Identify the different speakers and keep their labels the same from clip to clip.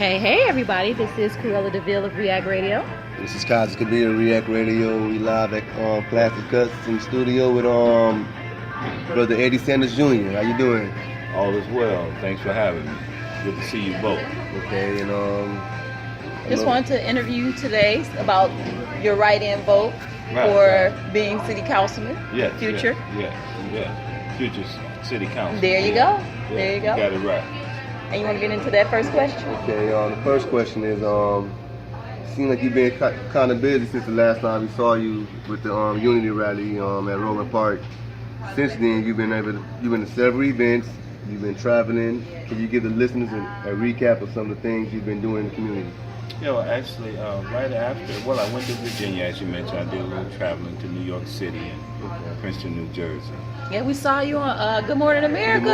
Speaker 1: Hey everybody, this is Cruella DeVille of React Radio.
Speaker 2: This is Kazi Kabir, React Radio. We live at Classic Cuts in the studio with Brother Eddie Sanders Jr. How you doing?
Speaker 3: All is well. Thanks for having me. Good to see you both.
Speaker 2: Okay, and
Speaker 1: Just wanted to interview you today about your write-in vote for being city councilman. Future.
Speaker 3: Yeah. Future city council.
Speaker 1: There you go. There you go.
Speaker 3: You got it right.
Speaker 1: And you want to get into that first question?
Speaker 2: Okay, the first question is, seems like you've been kind of busy since the last time we saw you with the Unity rally at Roland Park. Since then, you've been to several events. You've been traveling. Can you give the listeners a recap of some of the things you've been doing in the community?
Speaker 3: Actually, right after, I went to Virginia, as you mentioned. I did a little traveling to New York City and Princeton, New Jersey.
Speaker 1: Yeah, we saw you on Good Morning America.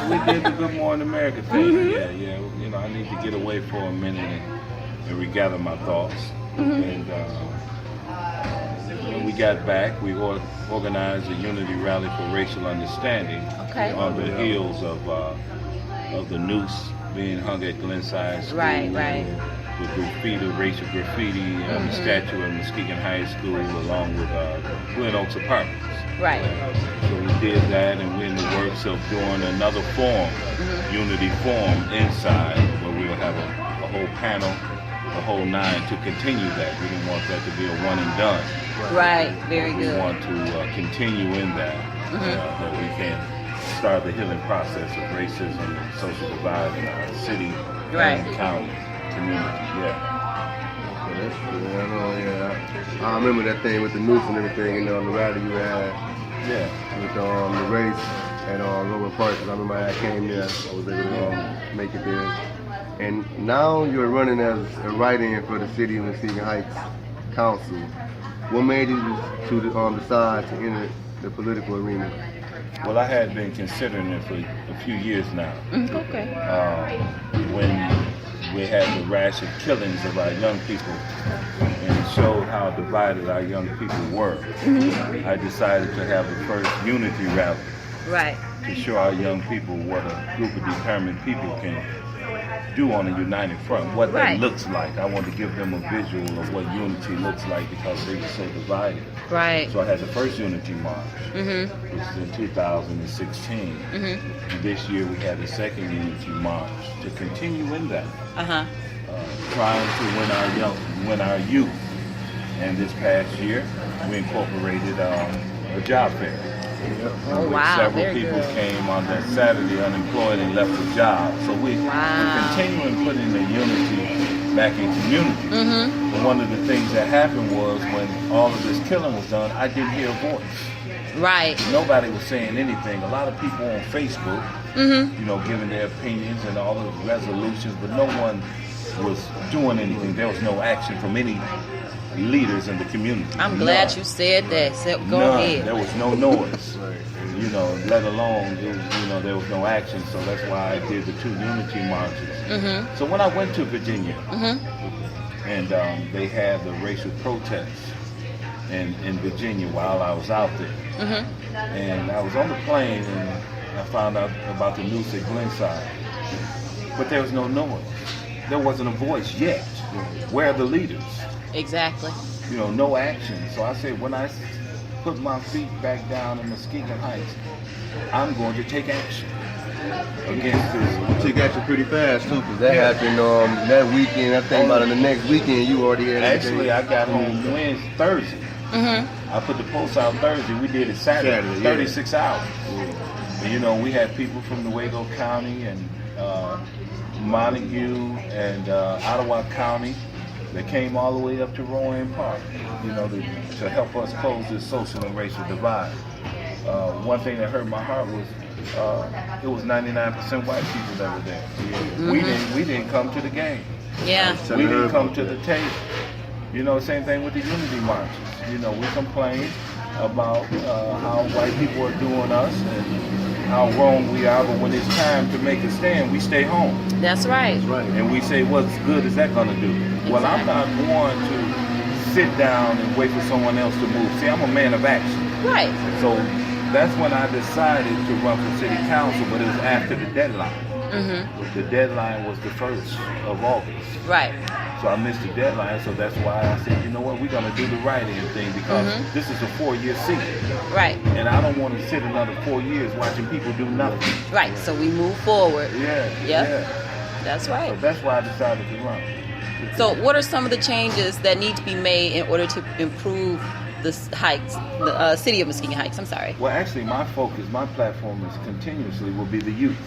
Speaker 3: We did the Good Morning America thing. Mm-hmm. Yeah. You know, I need to get away for a minute and regather my thoughts. Mm-hmm. And when we got back, we organized a unity rally for racial understanding on the heels of the noose being hung at Glenside School.
Speaker 1: Right.
Speaker 3: The racial graffiti, the statue in Muskegon Heights School, along with Glen Oaks Apartments.
Speaker 1: Right.
Speaker 3: So we did that, and we're in the works of doing another forum, unity forum inside, where we'll have a whole panel, the whole nine, to continue that. We didn't want that to be a one and done.
Speaker 1: Right. Very good.
Speaker 3: We want to continue in that, that we can start the healing process of racism and social divide in our city and county community.
Speaker 2: I remember that thing with the noose and everything, and the rally you had with the race at Roland Park. I remember I came there, I was able to make it there. And now you're running as a write-in for the city of Muskegon Heights Council. What made you to decide to enter the political arena?
Speaker 3: Well, I had been considering it for a few years now.
Speaker 1: Okay.
Speaker 3: When we had the rash of killings of our young people, and it showed how divided our young people were. I decided to have the first unity rally to show our young people what a group of determined people can do on a united front, what that looks like. I wanted to give them a visual of what unity looks like because they were so divided. Right. So I had the first unity march, which was in 2016. And this year we had the second unity march to continue in that. Trying to win our youth. And this past year we incorporated a job fair. Several people came on that Saturday unemployed and left the job. So we're continuing putting the unity back in community. But one of the things that happened was when all of this killing was done, I didn't hear a voice. Right. Nobody was saying anything. A lot of people on Facebook, giving their opinions and all the resolutions, but no one was doing anything. There was no action from any leaders in the community.
Speaker 1: I'm glad you said that. So go ahead.
Speaker 3: There was no noise. Let alone there was no action. So that's why I did the two unity marches. So when I went to Virginia, and they had the racial protests in Virginia while I was out there, and I was on the plane and I found out about the noose at Glenside, but there was no noise. There wasn't a voice yet. Where are the leaders? Exactly. No action. So I said, when I put my feet back down in Muskegon Heights, I'm going to take action against this.
Speaker 2: You took action pretty fast too, because that happened that weekend. I think about in the next weekend you already had.
Speaker 3: Actually, I got home Thursday. I put the post out Thursday. We did it Saturday 36 hours. And, we had people from Nuevo County and Montague and Ottawa County that came all the way up to Rowan Park, to help us close this social and racial divide. One thing that hurt my heart was it was 99% white people that were there. We didn't come to the game. Yeah. We didn't come to the table. Same thing with the unity marches. We complained about how white people are doing us and how wrong we are, but when it's time to make a stand, we stay home.
Speaker 1: That's right.
Speaker 3: And we say, what good is that going to do? Exactly. Well, I'm not one to sit down and wait for someone else to move. See, I'm a man of action. Right. So that's when I decided to run for city council, but it was after the deadline. The deadline was the 1st of August.
Speaker 1: Right.
Speaker 3: So I missed the deadline, so that's why I said, you know what, we're going to do the write-in thing because this is a 4-year seat.
Speaker 1: Right.
Speaker 3: And I don't want to sit another 4 years watching people do nothing.
Speaker 1: Right, so we move forward.
Speaker 3: Yeah.
Speaker 1: That's right.
Speaker 3: So that's why I decided to run.
Speaker 1: So what are some of the changes that need to be made in order to improve the city of Muskegon Heights? I'm sorry.
Speaker 3: Well, actually, my focus, my platform is continuously will be the youth.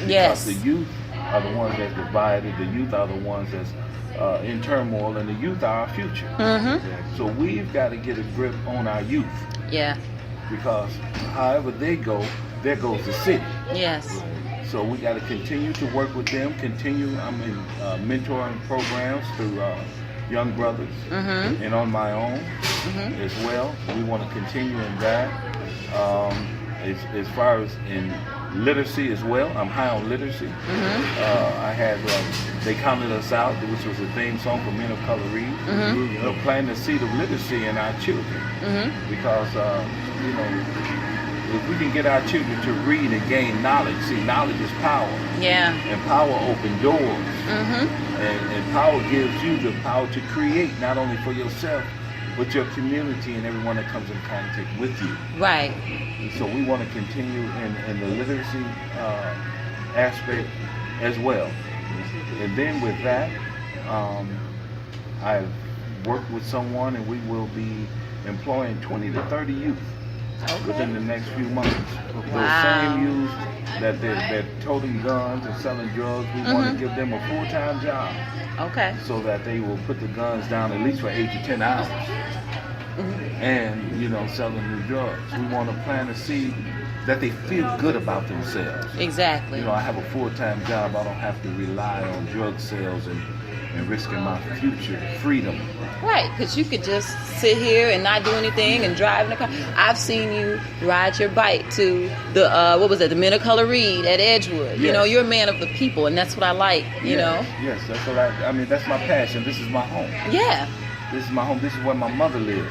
Speaker 1: Yes.
Speaker 3: Because the youth are the ones that's divided. The youth are the ones that's in turmoil, and the youth are our future. So we've got to get a grip on our youth.
Speaker 1: Yeah.
Speaker 3: Because however they go, there goes the city.
Speaker 1: Yes.
Speaker 3: So we got to continue to work with them. I'm in mentoring programs through Young Brothers and on my own as well. We want to continue in that. As far as in literacy as well, I'm high on literacy. I had They Counted Us Out, which was a theme song for Men of Color Read. Planting the seed of literacy in our children, because if we can get our children to read and gain knowledge, see, knowledge is power. Yeah. And power opens doors. And power gives you the power to create, not only for yourself, but your community and everyone that comes in contact with you. Right. And so we want to continue in the literacy aspect as well. And then with that, I've worked with someone, and we will be employing 20 to 30 youth within the next few months. Those same youth that they're toting guns and selling drugs, we want to give them a full-time job. Okay. So that they will put the guns down at least for 8 to 10 hours. And, selling new drugs. We want to plant a seed that they feel good about themselves. Exactly. I have a full-time job. I don't have to rely on drug sales and risking my future freedom. Right, because you could just sit here and not do anything and drive in a car. I've seen you ride your bike to the Men of Color Read at Edgewood. Yes. You're a man of the people, and that's what I like, know. Yes, that's what that's my passion. This is my home. Yeah. This is my home. This is where my mother lives.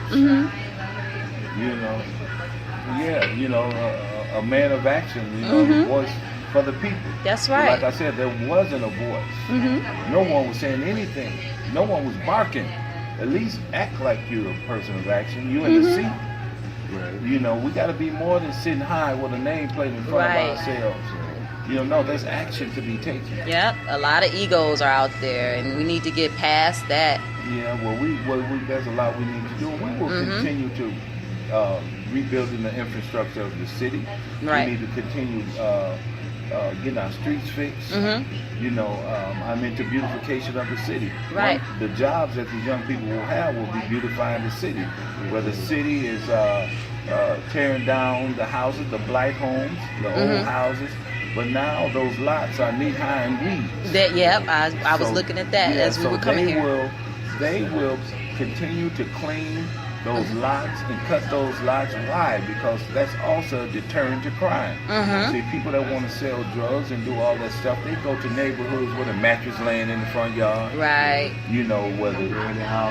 Speaker 3: A man of action, a voice for the people. That's right. But like I said, there wasn't a voice. No one was saying anything. No one was barking. At least act like you're a person of action. You in the seat. Right. We got to be more than sitting high with a nameplate in front of ourselves. No, there's action to be taken. Yep, a lot of egos are out there, and we need to get past that. Yeah, well, there's a lot we need to do. We will continue to rebuilding the infrastructure of the city. Right. We need to continue getting our streets fixed. I'm into beautification of the city. Right. The jobs that these young people will have will be beautifying the city. Where the city is tearing down the houses, the blight homes, the old houses. But now those lots are knee high in weeds. I was looking at that as we were coming here. They will continue to clean those lots and cut those lots. Why? Because that's also a deterrent to crime. See, people that want to sell drugs and do all that stuff, they go to neighborhoods with a mattress laying in the front yard. Right.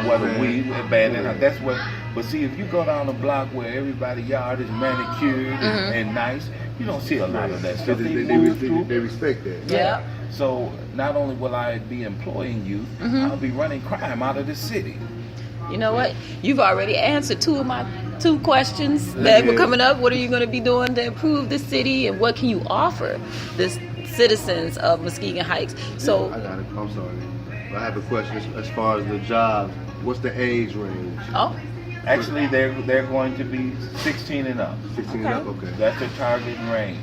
Speaker 3: Whether weed or bad in the house. That's what. But see, if you go down a block where everybody's yard is manicured and nice, you don't see a lot of that stuff.
Speaker 2: They respect that.
Speaker 3: Yeah. So not only will I be employing youth, I'll be running crime out of the city. You know what? You've already answered two of my questions that were coming up. What are you going to be doing to improve the city, and what can you offer the citizens of Muskegon Heights? So
Speaker 2: I'm sorry. I have a question as far as the jobs. What's the age range?
Speaker 3: Oh. Actually, they're going to be 16 and up. 16 and up, okay. That's the target range.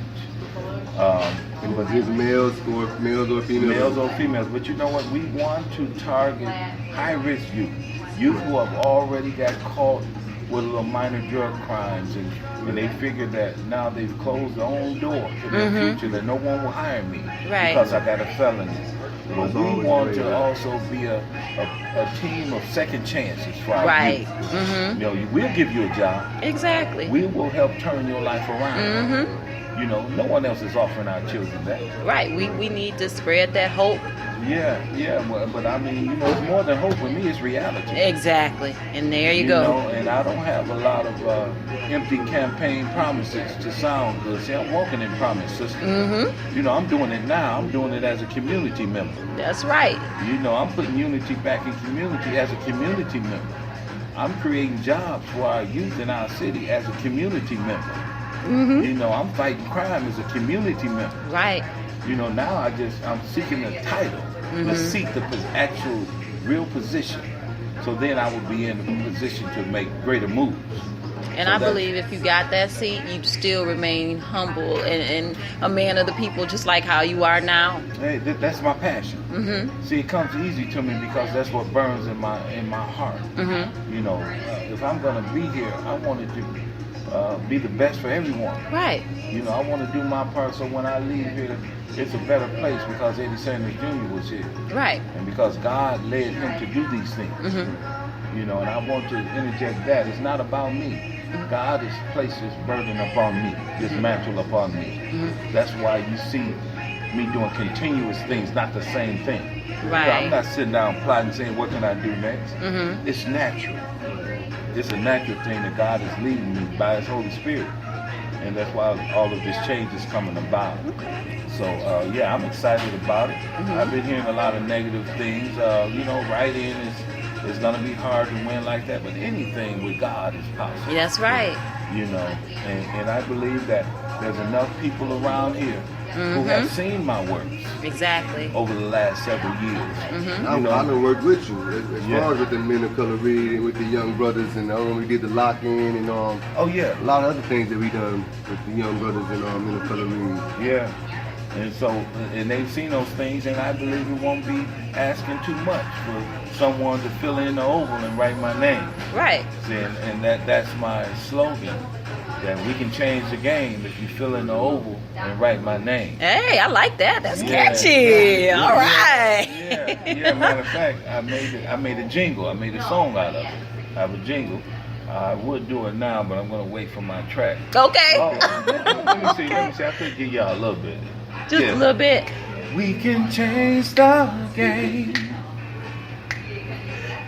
Speaker 2: But it's males or females?
Speaker 3: Males or females. But you know what? We want to target high-risk youth. Youth who have already got caught with little minor drug crimes, and they figure that now they've closed their own door to their future, that no one will hire me because I got a felony. But we want to also be a team of second chances for our youth. We'll give you a job. Exactly. We will help turn your life around. You know, no one else is offering our children that.
Speaker 1: Right. We need to spread that hope.
Speaker 3: Yeah. But I mean, you know, it's more than hope. With me, it's reality.
Speaker 1: Exactly. And there you go.
Speaker 3: Know, and I don't have a lot of empty campaign promises to sound good. See, I'm walking in promise, sister. You know, I'm doing it now. I'm doing it as a community member.
Speaker 1: That's right.
Speaker 3: You know, I'm putting unity back in community as a community member. I'm creating jobs for our youth in our city as a community member. You know, I'm fighting crime as a community member.
Speaker 1: Right.
Speaker 3: You know, now I'm seeking a title, the seat, the actual real position. So then I will be in a position to make greater moves.
Speaker 1: And I believe if you got that seat, you still remain humble and a man of the people, just like how you are now.
Speaker 3: Hey, that's my passion. See, it comes easy to me because that's what burns in my heart. You know, if I'm gonna be here, I want it to be the best for everyone.
Speaker 1: Right.
Speaker 3: You know, I want to do my part so when I leave here, it's a better place because Eddie Sanders Jr. was here. Right. And because God led him to do these things. You know, and I want to interject that. It's not about me. God has placed His burden upon me, His mantle upon me. That's why you see me doing continuous things, not the same thing. Right. I'm not sitting down plotting saying, what can I do next? It's natural. It's a natural thing that God is leading me by His Holy Spirit. And that's why all of this change is coming about. So, yeah, I'm excited about it. I've been hearing a lot of negative things. You know, write-in is going to be hard to win like that, but anything with God is possible.
Speaker 1: That's right.
Speaker 3: You know, and I believe that there's enough people around here who have seen my works. Exactly. Over the last several years.
Speaker 2: I done worked with you as far as with the men of color reading, with the young brothers, and when we did the lock-in and
Speaker 3: oh yeah,
Speaker 2: a lot of other things that we done with the young brothers and men of color reading.
Speaker 3: Yeah. And so, and they've seen those things, and I believe it won't be asking too much for someone to fill in the oval and write my name. Right. And that's my slogan, that we can change the game if you fill in the oval and write my name.
Speaker 1: Hey, I like that. That's catchy. All right.
Speaker 3: Yeah. Matter of fact, I made a jingle. I made a song out of it. I have a jingle. I would do it now, but I'm going to wait for my track.
Speaker 1: Okay.
Speaker 3: Let me see. I could give y'all a little bit.
Speaker 1: Just a little bit.
Speaker 3: We can change the game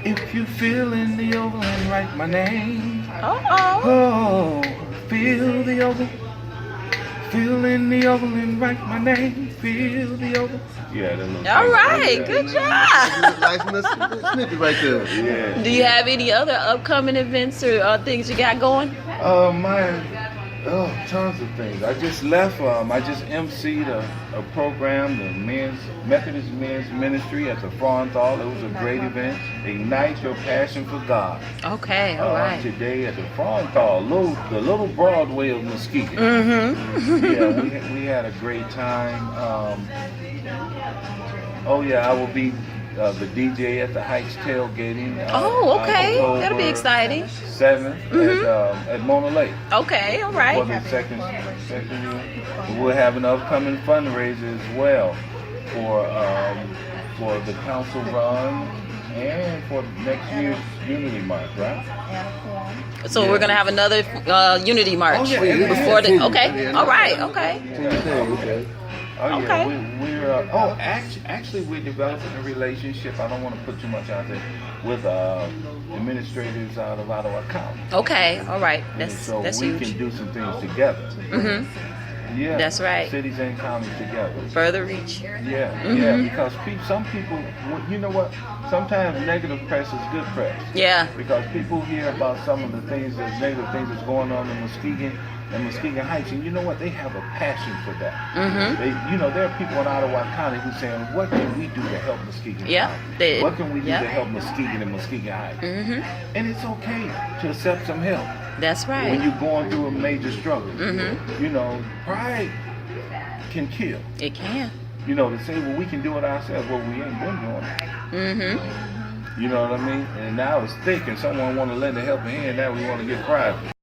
Speaker 3: if you fill in the oval and write my name. Oh, fill the oval. Fill in the oval and write my name. Fill the oval. Yeah, that looks
Speaker 1: all right, good job.
Speaker 2: Nice snippet right there.
Speaker 3: Yeah.
Speaker 1: Do you have any other upcoming events or things you got going?
Speaker 3: Tons of things. I just left. I just emceed a program, the Methodist Men's Ministry at the Fronthal. It was a great event. Ignite your passion for God.
Speaker 1: Okay, all right.
Speaker 3: Today at the Fronthal, the little Broadway of Muskegon. Yeah, we had a great time. I will be the DJ at the Heights tailgating.
Speaker 1: Okay. That'll be exciting.
Speaker 3: 7th at Mona Lake.
Speaker 1: Okay, all right.
Speaker 3: For the second year. We'll have an upcoming fundraiser as well for the council run and for next year's Unity March, right?
Speaker 1: So we're gonna have another Unity March before the. Okay, all right, okay.
Speaker 3: We're actually we're developing a relationship. I don't want to put too much out there with administrators out of Ottawa County.
Speaker 1: Okay, all right,
Speaker 3: that's
Speaker 1: we
Speaker 3: huge. Can do some things together. Yeah,
Speaker 1: that's right.
Speaker 3: Cities and counties together.
Speaker 1: Further reach.
Speaker 3: Yeah, because some people, you know what? Sometimes negative press is good press. Yeah. Because people hear about some of the negative things that's going on in Muskegon and Muskegon Heights, and you know what? They have a passion for that. There are people in Ottawa County who saying, "What can we do to help Muskegon County? What can we do to help Muskegon and Muskegon Heights?" And it's okay to accept some help. That's right. When you're going through a major struggle, pride can kill.
Speaker 1: It can.
Speaker 3: To say, well, we can do it ourselves. Well, we ain't been doing it. You know what I mean? And now it's thick, and someone want to lend a helping hand. Now we want to get private.